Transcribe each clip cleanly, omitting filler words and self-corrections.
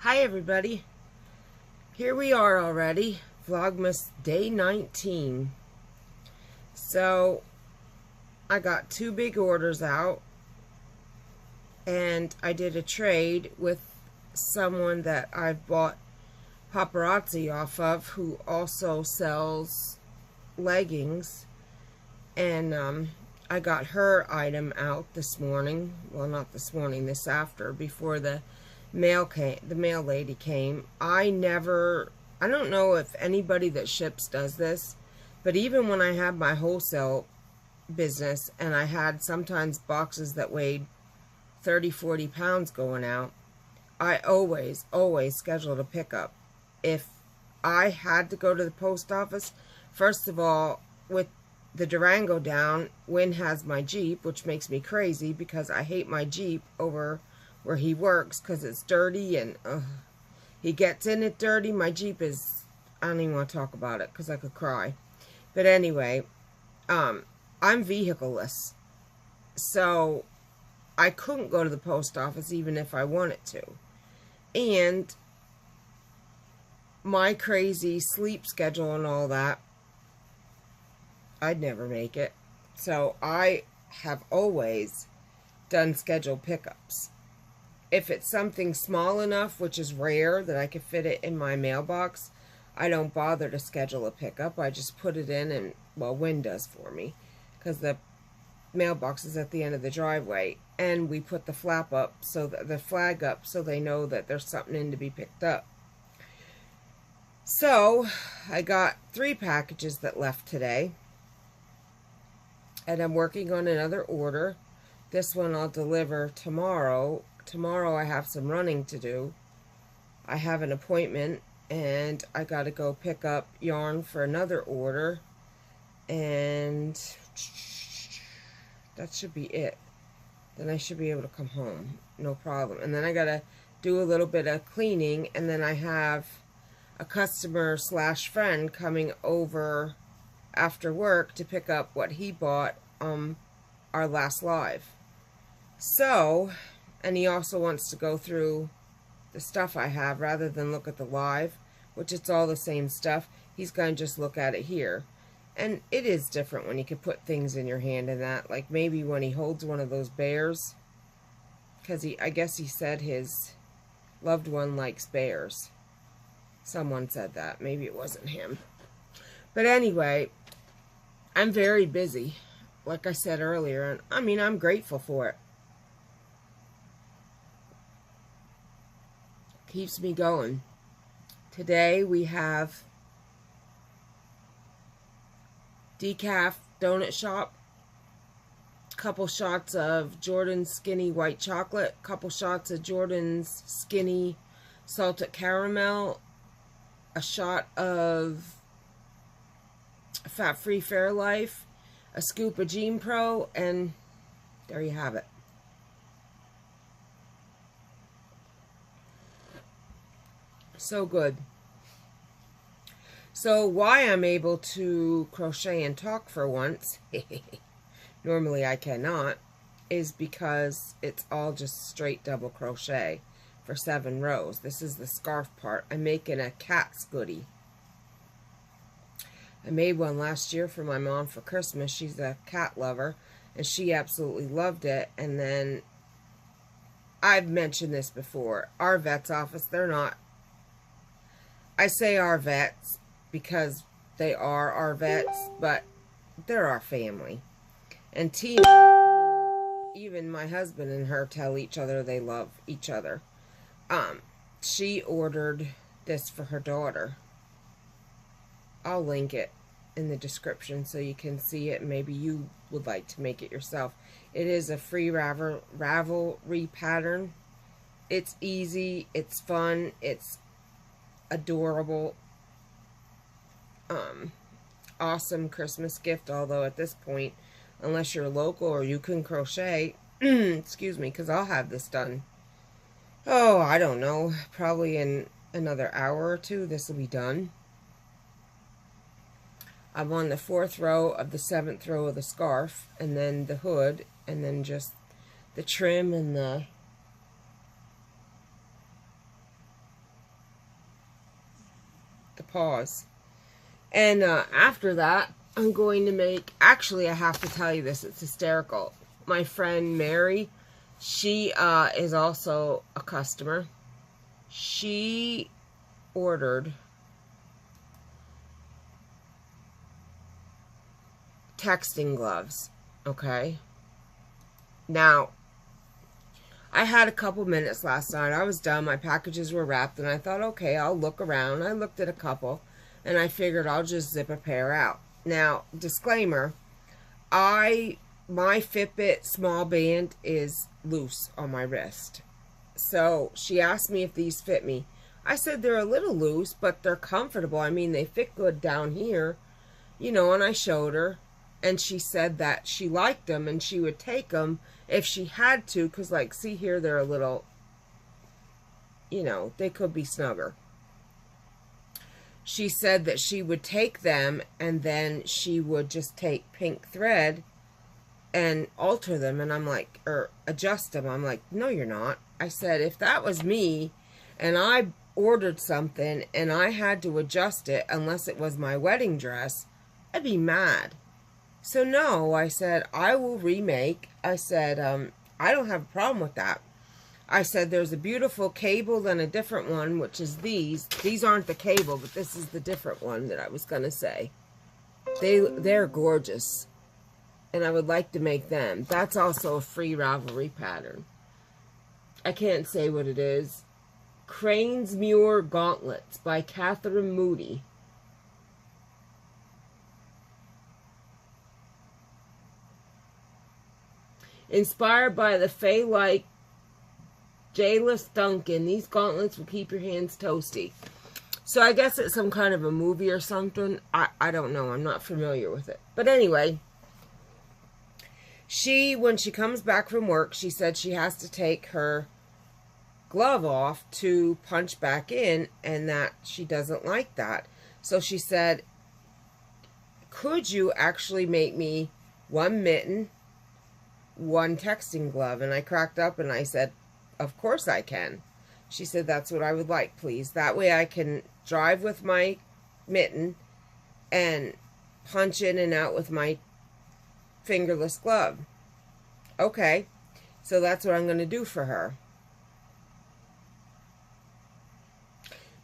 Hi everybody, here we are already, Vlogmas day 19. So I got 2 big orders out and I did a trade with someone that I've bought paparazzi off of, who also sells leggings, and I got her item out this morning. Well, not this morning, this after, before the mail lady came. I don't know if anybody that ships does this, but even when I had my wholesale business and I had sometimes boxes that weighed 30-40 pounds going out, I always scheduled a pickup. If I had to go to the post office, first of all, with the Durango down, Wynn has my Jeep, which makes me crazy because I hate my Jeep over where he works because it's dirty, and he gets in it dirty. My Jeep is, I don't even want to talk about it because I could cry. But anyway, I'm vehicleless, so I couldn't go to the post office even if I wanted to. And my crazy sleep schedule and all that, I'd never make it. So I have always done scheduled pickups. If it's something small enough, which is rare, that I could fit it in my mailbox, I don't bother to schedule a pickup. I just put it in, and, well, Wynn does for me, because the mailbox is at the end of the driveway, and we put the flap up, so that the flag up, so they know that there's something in to be picked up. So I got 3 packages that left today, and I'm working on another order. This one I'll deliver tomorrow. Tomorrow I have some running to do. I have an appointment and I gotta go pick up yarn for another order, and that should be it. Then I should be able to come home, no problem. And then I gotta do a little bit of cleaning, and then I have a customer / friend coming over after work to pick up what he bought our last live. So, and he also wants to go through the stuff I have rather than look at the live, which it's all the same stuff. He's going to just look at it here. And it is different when you can put things in your hand and that. Like maybe when he holds one of those bears, because I guess he said his loved one likes bears. Someone said that. Maybe it wasn't him. But anyway, I'm very busy, like I said earlier, and I mean, I'm grateful for it. Keeps me going. Today we have decaf donut shop, couple shots of Jordan's skinny white chocolate, couple shots of Jordan's skinny salted caramel, a shot of fat-free Fairlife, a scoop of Gene Pro, and there you have it. So good. So why I'm able to crochet and talk for once, normally I cannot, is because it's all just straight double crochet for 7 rows. This is the scarf part. I'm making a cat's goodie. I made one last year for my mom for Christmas. She's a cat lover, and she absolutely loved it. And then, I've mentioned this before, our vet's office, they're not, I say our vets because they are our vets, but they're our family. And Tina, even my husband and her tell each other they love each other. She ordered this for her daughter. I'll link it in the description so you can see it. Maybe you would like to make it yourself. It is a free Ravelry pattern. It's easy, it's fun, it's adorable, awesome Christmas gift. Although at this point, unless you're local or you can crochet, excuse me, because I'll have this done, oh, I don't know, probably in another hour or 2 this will be done. I'm on the 4th row of the 7th row of the scarf, and then the hood, and then just the trim and the pause. And after that, I'm going to make, actually I have to tell you this, it's hysterical. My friend Mary, she is also a customer. She ordered texting gloves, okay? Now, I had a couple minutes last night. I was done. My packages were wrapped, and I thought, okay, I'll look around. I looked at a couple, and I figured I'll just zip a pair out. Now, disclaimer, my Fitbit small band is loose on my wrist. So she asked me if these fit me. I said they're a little loose, but they're comfortable. I mean, they fit good down here, you know, and I showed her. And she said that she liked them and she would take them if she had to. Because, like, see here, they're a little, you know, they could be snugger. She said that she would take them and then she would just take pink thread and alter them. And I'm like, or adjust them. I'm like, no, you're not. I said, if that was me and I ordered something and I had to adjust it unless it was my wedding dress, I'd be mad. So no, I said, I will remake. I said, I don't have a problem with that. I said, there's a beautiful cable and a different one, which is these. These aren't the cable, but this is the different one that I was going to say. They're gorgeous. And I would like to make them. That's also a free Ravelry pattern. I can't say what it is. Cranesmuir Gauntlets by Catherine Moody. Inspired by the Fae-like Jayless Duncan, these gauntlets will keep your hands toasty. So I guess it's some kind of a movie or something. I don't know. I'm not familiar with it. But anyway, when she comes back from work, she said she has to take her glove off to punch back in, and that she doesn't like that. So she said, could you actually make me one mitten, one texting glove? And I cracked up and I said, of course I can. She said, that's what I would like, please. That way I can drive with my mitten and punch in and out with my fingerless glove. Okay, so that's what I'm going to do for her.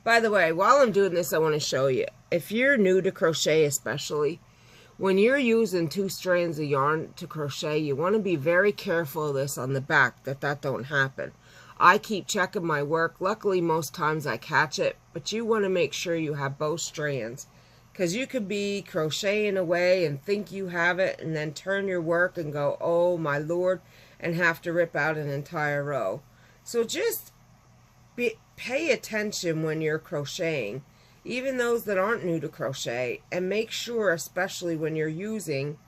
By the way, while I'm doing this, I want to show you. If you're new to crochet especially, when you're using 2 strands of yarn to crochet, you want to be very careful of this on the back, that don't happen. I keep checking my work. Luckily, most times I catch it, but you want to make sure you have both strands. Because you could be crocheting away and think you have it, and then turn your work and go, oh my Lord, and have to rip out an entire row. So just pay attention when you're crocheting, even those that aren't new to crochet, and make sure, especially when you're using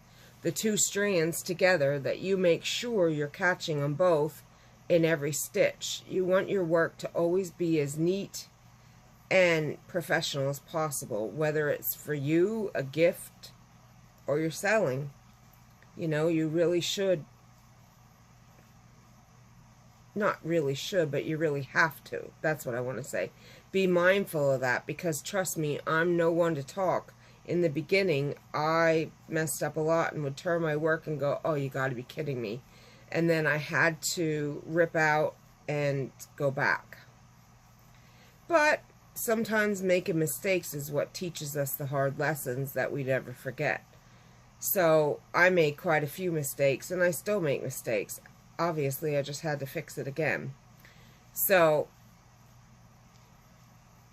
the 2 strands together, that you make sure you're catching them both in every stitch. You want your work to always be as neat and professional as possible, whether it's for you, a gift, or you're selling. You know, you really should, not really should, but you really have to. That's what I want to say. Be mindful of that, because trust me, I'm no one to talk. In the beginning, I messed up a lot and would turn my work and go, oh, you got to be kidding me. And then I had to rip out and go back. But sometimes making mistakes is what teaches us the hard lessons that we never forget. So I made quite a few mistakes, and I still make mistakes. Obviously, I just had to fix it again. So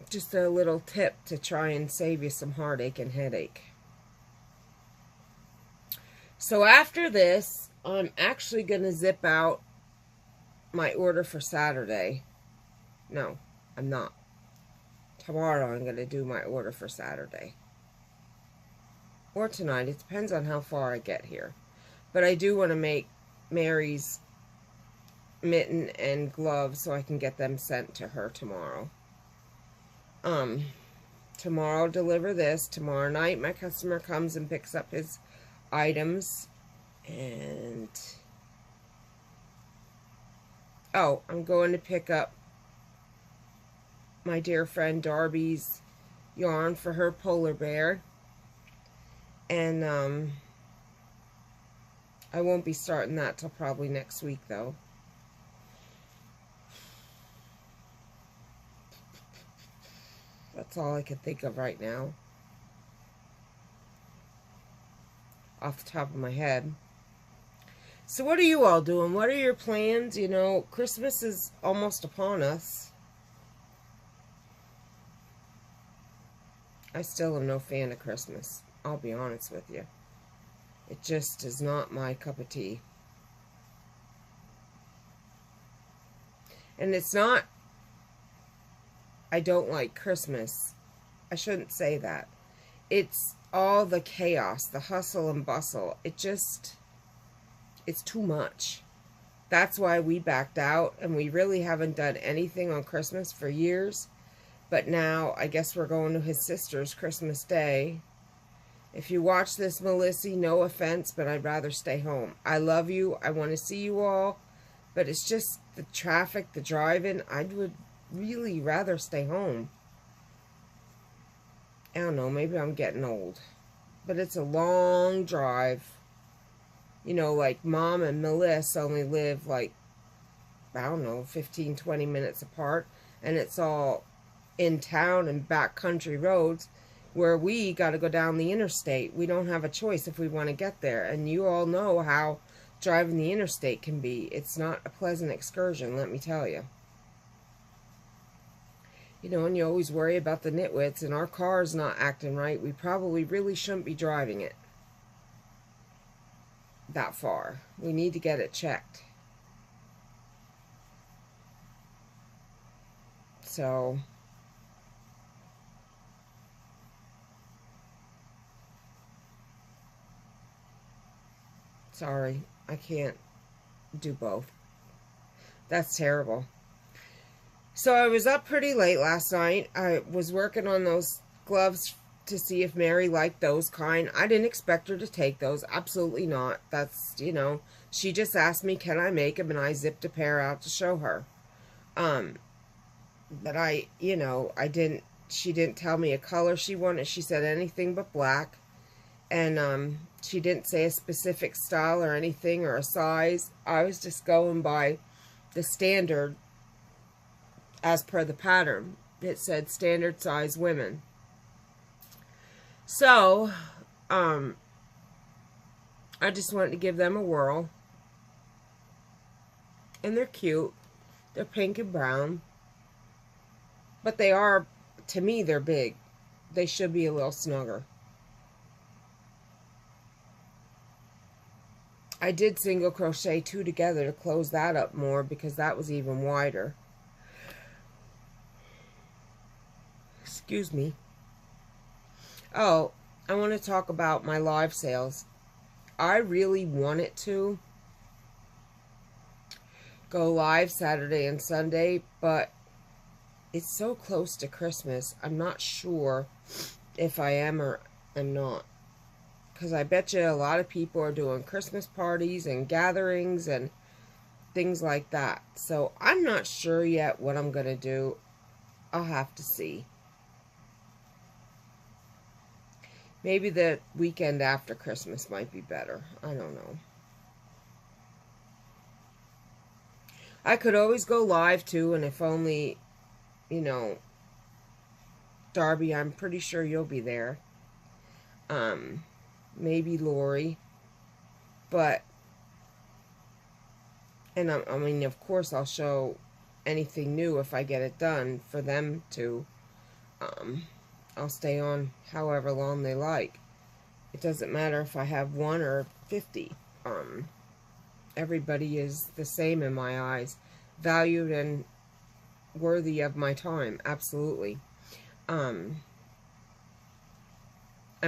just a little tip to try and save you some heartache and headache. So after this, I'm actually going to zip out my order for Saturday. No, I'm not. Tomorrow I'm going to do my order for Saturday. Or tonight. It depends on how far I get here. But I do want to make Mary's mitten and gloves so I can get them sent to her tomorrow. Tomorrow I'll deliver this. Tomorrow night my customer comes and picks up his items. And oh, I'm going to pick up my dear friend Darby's yarn for her polar bear. And I won't be starting that till probably next week, though. That's all I can think of right now, off the top of my head. So what are you all doing? What are your plans? You know, Christmas is almost upon us. I still am no fan of Christmas. I'll be honest with you. It just is not my cup of tea. And it's not, I don't like Christmas. I shouldn't say that. It's all the chaos, the hustle and bustle. It's too much. That's why we backed out, and we really haven't done anything on Christmas for years. But now, I guess we're going to his sister's Christmas Day. If you watch this, Melissa, no offense, but I'd rather stay home. I love you. I want to see you all. But it's just the traffic, the driving. I would really rather stay home. I don't know. Maybe I'm getting old. But it's a long drive. You know, like Mom and Melissa only live like, I don't know, 15, 20 minutes apart. And it's all in town and back country roads, where we got to go down the interstate. We don't have a choice if we want to get there. And you all know how driving the interstate can be. It's not a pleasant excursion, let me tell you. You know, and you always worry about the nitwits, and our car's not acting right. We probably really shouldn't be driving it that far. We need to get it checked. So sorry, I can't do both. That's terrible. So I was up pretty late last night. I was working on those gloves to see if Mary liked those kind. I didn't expect her to take those. Absolutely not. That's, you know, she just asked me, can I make them? And I zipped a pair out to show her. But I, you know, she didn't tell me a color she wanted. She said anything but black. And she didn't say a specific style or anything or a size. I was just going by the standard as per the pattern. It said standard size women. So, I just wanted to give them a whirl. And they're cute. They're pink and brown. But they are, to me, they're big. They should be a little snugger. I did single crochet 2 together to close that up more because that was even wider. Excuse me. Oh, I want to talk about my live sales. I really wanted to go live Saturday and Sunday, but it's so close to Christmas. I'm not sure if I am or am not. Because I bet you a lot of people are doing Christmas parties and gatherings and things like that. So I'm not sure yet what I'm going to do. I'll have to see. Maybe the weekend after Christmas might be better. I don't know. I could always go live too, and if only, you know, Darby, I'm pretty sure you'll be there. Maybe Lori. But, and I mean, of course I'll show anything new if I get it done for them to. I'll stay on however long they like. It doesn't matter if I have 1 or 50. Everybody is the same in my eyes. Valued and worthy of my time. Absolutely. I'm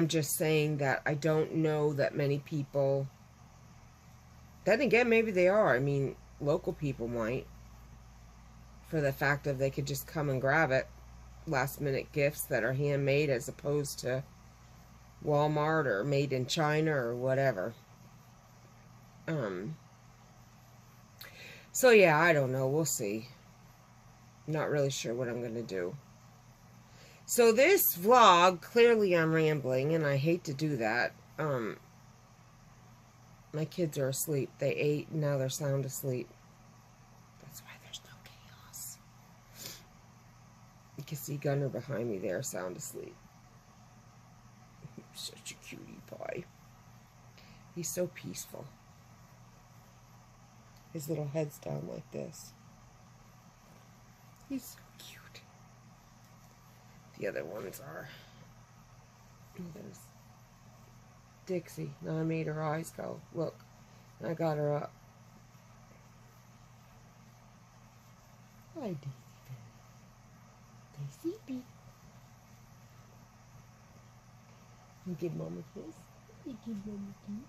just saying that I don't know that many people. Then again, maybe they are. I mean, local people might. For the fact that they could just come and grab it. Last minute gifts that are handmade as opposed to Walmart or made in China or whatever. So yeah, I don't know. We'll see. Not really sure what I'm going to do. So this vlog, clearly I'm rambling, and I hate to do that. My kids are asleep. They ate, and now they're sound asleep. That's why there's no chaos. You can see Gunner behind me there, sound asleep. Such a cutie pie. He's so peaceful. His little head's down like this. He's so cute. The other ones are... There's Dixie. Now I made her eyes go. Look. And I got her up. Hi, Daisy. Daisy. You give Mama a kiss. You give Mama a kiss.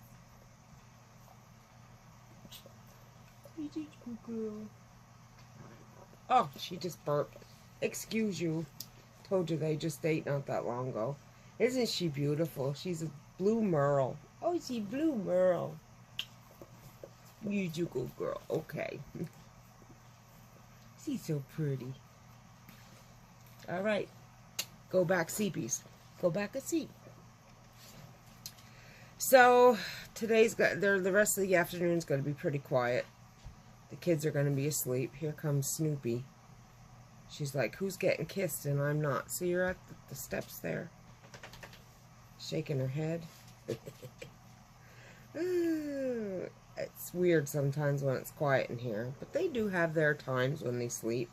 You did good girl. Oh, she just burped. Excuse you. Told you they just ate not that long ago. Isn't she beautiful? She's a blue merle. Oh, she's blue merle. You good girl. Okay. She's so pretty. All right. Go back, seepies. Go back a seat. So, the rest of the afternoon's going to be pretty quiet. The kids are going to be asleep. Here comes Snoopy. She's like, who's getting kissed? And I'm not. See her at the steps there. Shaking her head. It's weird sometimes when it's quiet in here. But they do have their times when they sleep.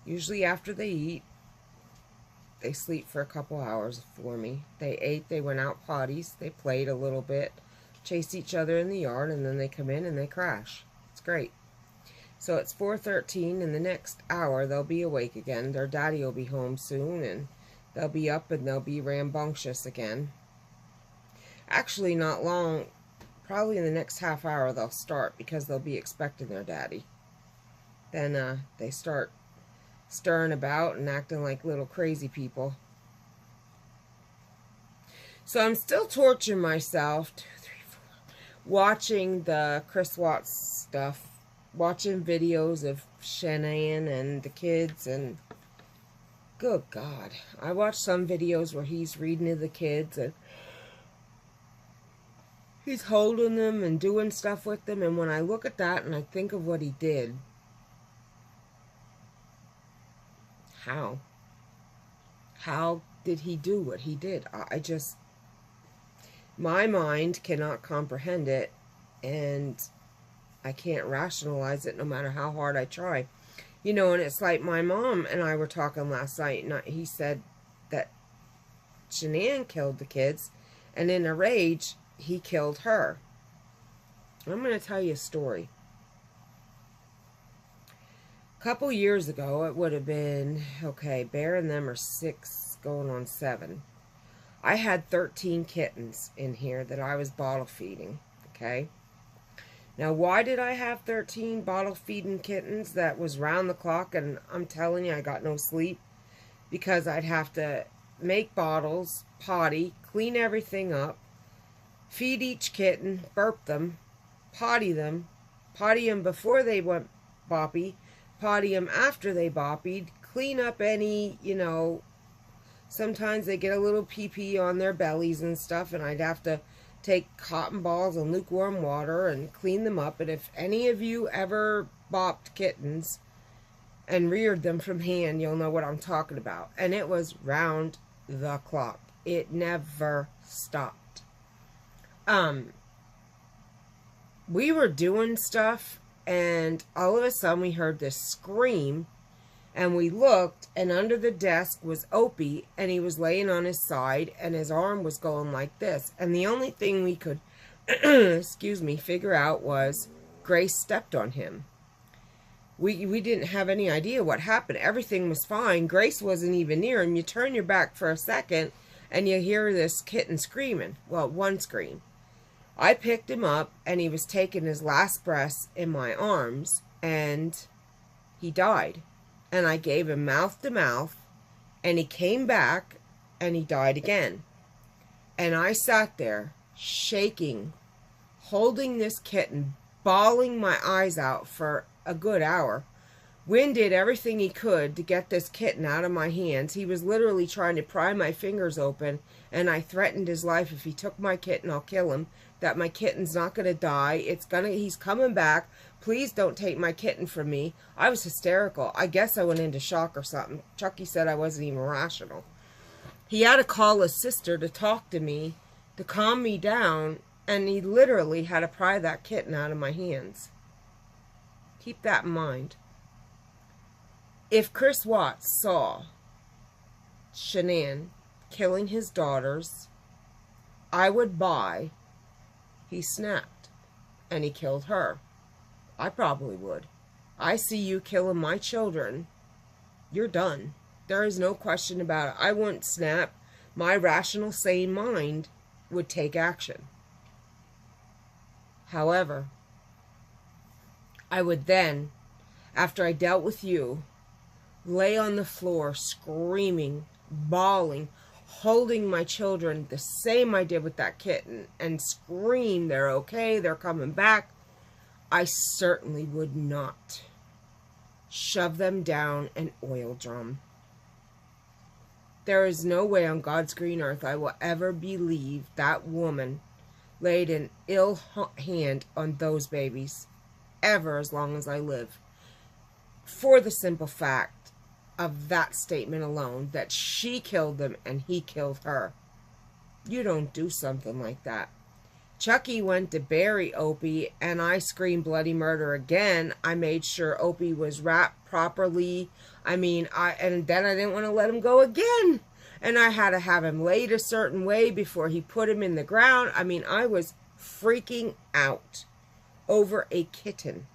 Usually after they eat. They sleep for a couple hours for me. They ate, they went out potties, they played a little bit, chased each other in the yard, and then they come in and they crash. It's great. So it's 4:13, in the next hour they'll be awake again. Their daddy will be home soon, and they'll be up and they'll be rambunctious again. Actually, not long, probably in the next half hour they'll start, because they'll be expecting their daddy. Then they start stirring about and acting like little crazy people. So I'm still torturing myself, 2, 3, 4, watching the Chris Watts stuff, watching videos of Shannan and the kids, and good God, I watched some videos where he's reading to the kids and he's holding them and doing stuff with them, and when I look at that and I think of what he did, How did he do what he did? My mind cannot comprehend it, and I can't rationalize it no matter how hard I try. You know, and it's like my mom and I were talking last night, and he said that Shannan killed the kids, and in a rage, he killed her. I'm going to tell you a story. Couple years ago, it would have been, okay, Bear and them are 6 going on 7. I had 13 kittens in here that I was bottle feeding, okay? Now, why did I have 13 bottle feeding kittens that was round the clock, and I'm telling you, I got no sleep? Because I'd have to make bottles, potty, clean everything up, feed each kitten, burp them potty them before they went boppy, potty them after they boppied, clean up any, you know, sometimes they get a little pee-pee on their bellies and stuff, and I'd have to take cotton balls and lukewarm water and clean them up. And if any of you ever bopped kittens and reared them from hand, you'll know what I'm talking about. And it was round the clock. It never stopped. We were doing stuff, and all of a sudden we heard this scream, and we looked, and under the desk was Opie, and he was laying on his side, and his arm was going like this. And the only thing we could, excuse me, figure out was Grace stepped on him. We didn't have any idea what happened. Everything was fine. Grace wasn't even near him. You turn your back for a second, and you hear this kitten screaming. Well, one scream. I picked him up, and he was taking his last breaths in my arms, and he died. And I gave him mouth to mouth, and he came back, and he died again. And I sat there, shaking, holding this kitten, bawling my eyes out for a good hour, Wynn did everything he could to get this kitten out of my hands. He was literally trying to pry my fingers open, and I threatened his life. If he took my kitten, I'll kill him. That my kitten's not going to die. He's coming back. Please don't take my kitten from me. I was hysterical. I guess I went into shock or something. Chucky said I wasn't even rational. He had to call his sister to talk to me, to calm me down, and he literally had to pry that kitten out of my hands. Keep that in mind. If Chris Watts saw Shannan killing his daughters, I would buy. He snapped, and he killed her. I probably would. I see you killing my children. You're done. There is no question about it. I wouldn't snap. My rational, sane mind would take action. However, I would then, after I dealt with you, lay on the floor screaming, bawling, holding my children the same I did with that kitten, and scream, they're okay, they're coming back. I certainly would not shove them down an oil drum. There is no way on God's green earth I will ever believe that woman laid an ill hand on those babies, ever, as long as I live. For the simple fact of that statement alone, that she killed them and he killed her. You don't do something like that. Chucky went to bury Opie, and I screamed bloody murder again. I made sure Opie was wrapped properly. And then I didn't want to let him go again. And I had to have him laid a certain way before he put him in the ground. I was freaking out over a kitten.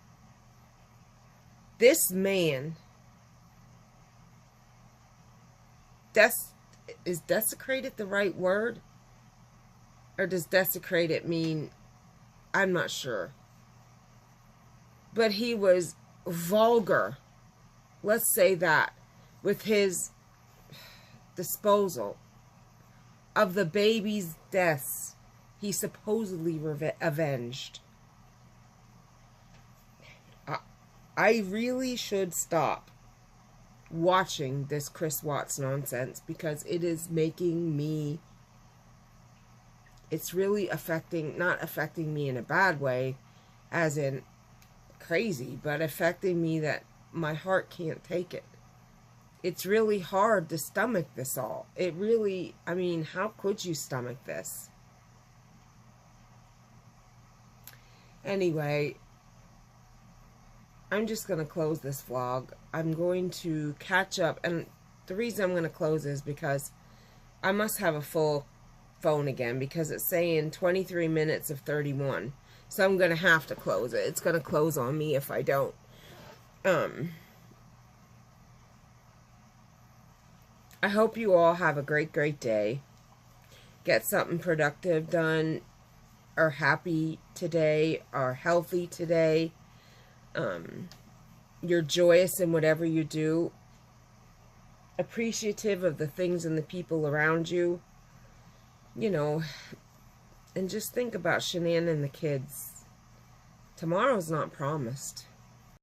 This man... Is desecrated the right word? Or does desecrated mean... I'm not sure. But he was vulgar. Let's say that. With his disposal of the baby's deaths he supposedly avenged. I really should stop watching this Chris Watts nonsense, because it is making me, it's really not affecting me in a bad way, as in crazy, but affecting me that my heart can't take it. It's really hard to stomach this all. It really, how could you stomach this? Anyway, I'm just going to close this vlog. I'm going to catch up, and the reason I'm going to close is because I must have a full phone again, because it's saying 23 minutes of 31. So I'm going to have to close it. It's going to close on me if I don't. I hope you all have a great, great day. Get something productive done, or happy today, or healthy today. You're joyous in whatever you do. Appreciative of the things and the people around you. And just think about Shannan and the kids. Tomorrow's not promised.